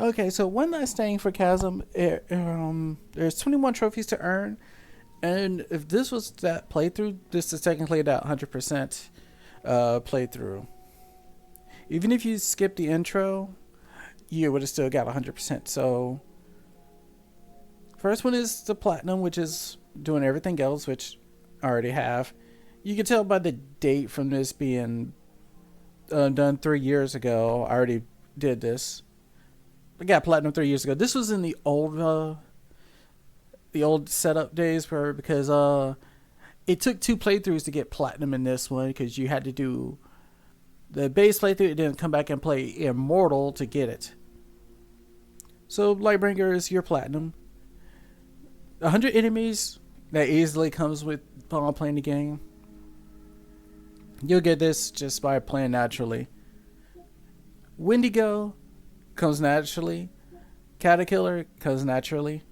Okay, so one last thing for Chasm. There's 21 trophies to earn, and if this was that playthrough, this is technically that 100% playthrough. Even if you skip the intro, you would have still got 100%. So, first one is the platinum, which is doing everything else, which I already have. You can tell by the date from this being done 3 years ago. I already did this. I got platinum 3 years ago. This was in the old setup days where because it took 2 playthroughs to get platinum in this one because you had to do the base playthrough and then come back and play Immortal to get it. So Lightbringer is your platinum. 100 enemies that easily comes with playing the game. You'll get this just by playing naturally. Wendigo comes naturally. Caterkiller comes naturally.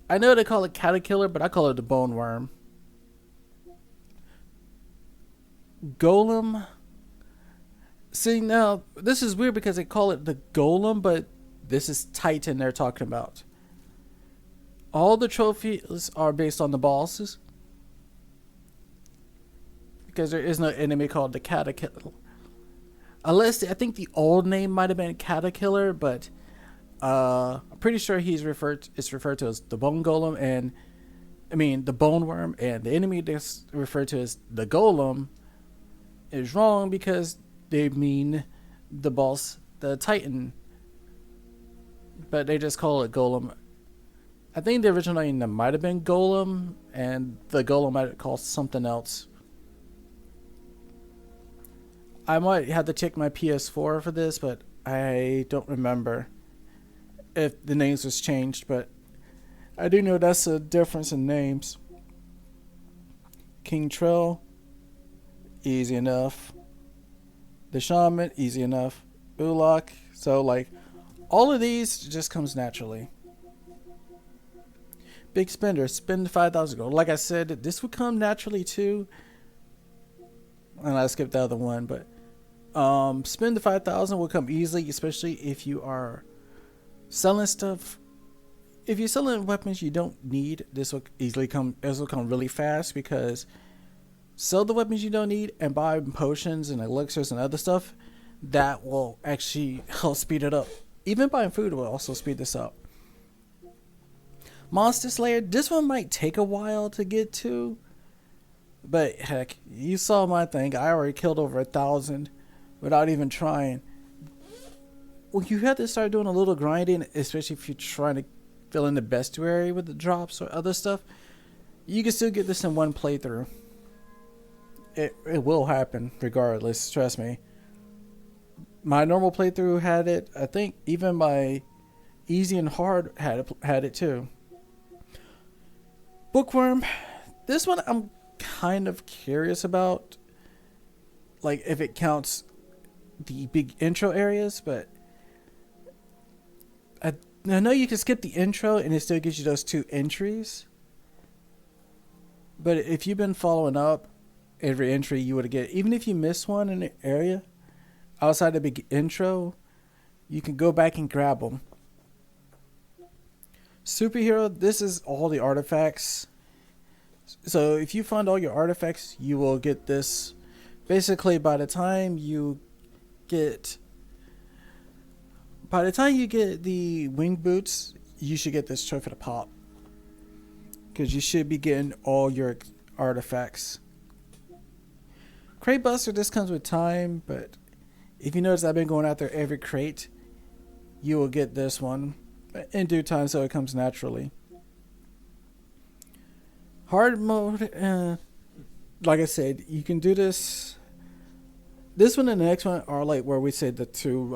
I know they call it Caterkiller, but I call it the Bone Worm. Golem. See, now, this is weird because they call it the Golem, but this is Titan they're talking about. All the trophies are based on the bosses. Because there is no enemy called the Caterkiller. Unless, I think the old name might have been Caterkiller, but I'm pretty sure it's referred to as the Bone Golem, and I mean the Bone Worm, and the enemy that's referred to as the Golem is wrong because they mean the boss, the Titan, but they just call it Golem. I think the original name might have been Golem, and the Golem might have called something else. I might have to check my PS4 for this, but I don't remember if the names was changed, but I do know that's a difference in names. King Trill, easy enough. The Shaman, easy enough. Ulok, so like all of these just comes naturally. Big Spender, spend 5,000 gold. Like I said, this would come naturally too. And I skipped the other one, but spend the 5,000 will come easily, especially if you are selling stuff. If you're selling weapons you don't need, this will easily come. This will come really fast because sell the weapons you don't need and buy potions and elixirs and other stuff. That will actually help speed it up. Even buying food will also speed this up. Monster Slayer, this one might take a while to get to, but heck, you saw my thing. I already killed over 1,000 without even trying. Well, you have to start doing a little grinding, especially if you're trying to fill in the bestiary with the drops or other stuff. You can still get this in one playthrough. It will happen regardless, trust me. My normal playthrough had it. I think even my easy and hard had it too. Bookworm, this one I'm kind of curious about, like if it counts the big intro areas, but I know you can skip the intro and it still gives you those 2 entries. But if you've been following up, every entry you would get, even if you miss one in the area outside the big intro, you can go back and grab them. Superhero, this is all the artifacts. So if you find all your artifacts, you will get this. Basically, by the time you get the wing boots, you should get this trophy to pop. Because you should be getting all your artifacts. Crate Buster, this comes with time, but if you notice I've been going out there every crate, you will get this one in due time, so it comes naturally. Hard mode, like I said, you can do this. This one and the next one are like where we said the two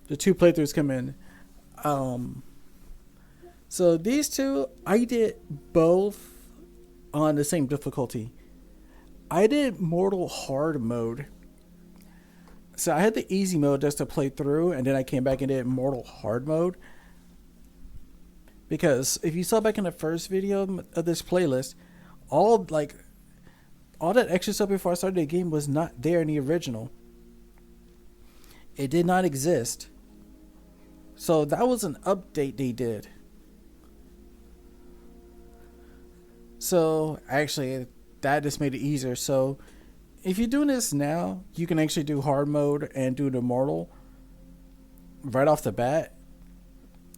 playthroughs come in. So these two, I did both on the same difficulty. I did Mortal Hard mode. So I had the easy mode just to play through, and then I came back and did Mortal Hard mode. Because if you saw back in the first video of this playlist, all that extra stuff before I started the game was not there in the original. It did not exist. So that was an update they did. So actually, that just made it easier. So if you're doing this now, you can actually do hard mode and do the mortal right off the bat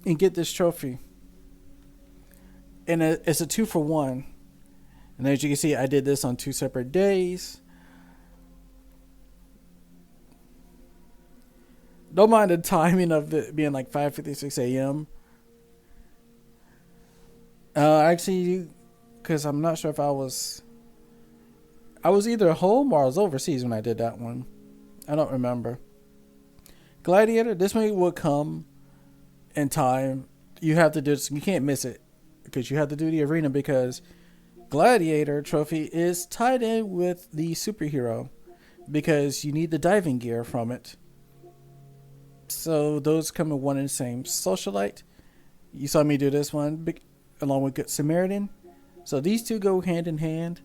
and get this trophy. And it's a 2-for-1. And as you can see, I did this on 2 separate days. Don't mind the timing of it being like 5:56 a.m. Actually, because I'm not sure if I was either home or I was overseas when I did that one. I don't remember. Gladiator, this one will come in time. You have to do this. You can't miss it because you have to do the arena, because Gladiator trophy is tied in with the superhero because you need the diving gear from it. So those come in one and the same. Socialite, you saw me do this one along with Good Samaritan. So these two go hand in hand.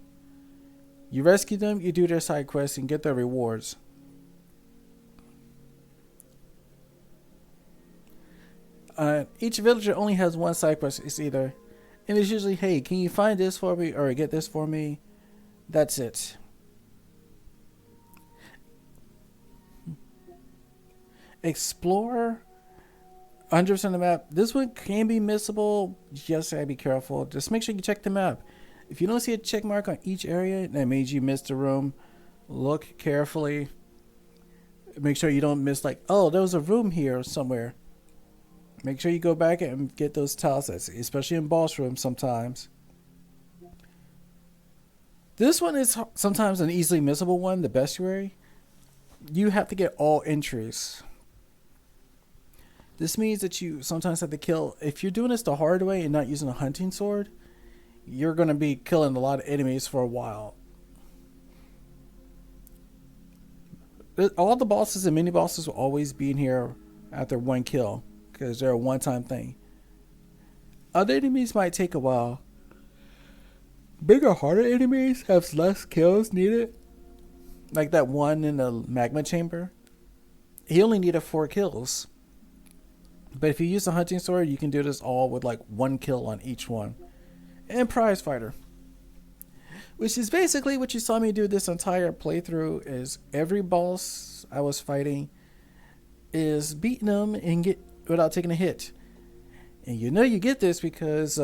You rescue them, you do their side quests, and get their rewards. Each villager only has one side quest. It's either, and it's usually, hey, can you find this for me or get this for me? That's it. Explorer, 100% of the map. This one can be missable. Just gotta be careful. Just make sure you check the map. If you don't see a check mark on each area, that means you missed a room. Look carefully. Make sure you don't miss, like, oh, there was a room here somewhere. Make sure you go back and get those tile sets, especially in boss rooms sometimes. This one is sometimes an easily missable one, the bestiary. You have to get all entries. This means that you sometimes have to kill, if you're doing this the hard way and not using a hunting sword, you're going to be killing a lot of enemies for a while. All the bosses and mini bosses will always be in here after one kill, because they're a one-time thing. Other enemies might take a while. Bigger, harder enemies have less kills needed. Like that one in the magma chamber. He only needed 4 kills. But if you use a hunting sword, you can do this all with like 1 kill on each one. And prize fighter, which is basically what you saw me do this entire playthrough, is every boss I was fighting is beating them and get without taking a hit. And you know you get this because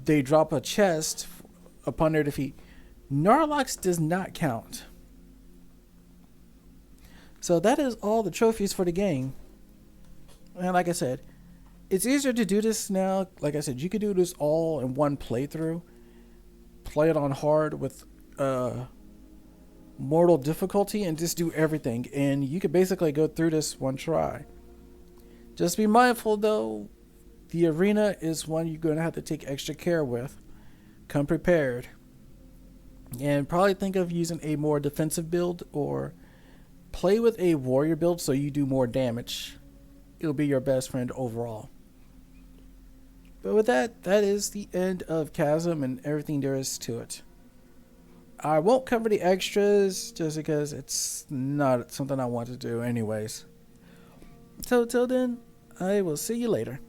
they drop a chest upon their defeat. Narlox does not count. So that is all the trophies for the game. And like I said, it's easier to do this now. Like I said, you could do this all in one playthrough. Play it on hard with mortal difficulty and just do everything. And you could basically go through this one try. Just be mindful though, the arena is one you're going to have to take extra care with. Come prepared. And probably think of using a more defensive build or play with a warrior build so you do more damage. It'll be your best friend overall. But with that, that is the end of Chasm and everything there is to it. I won't cover the extras just because it's not something I want to do anyways. So till then, I will see you later.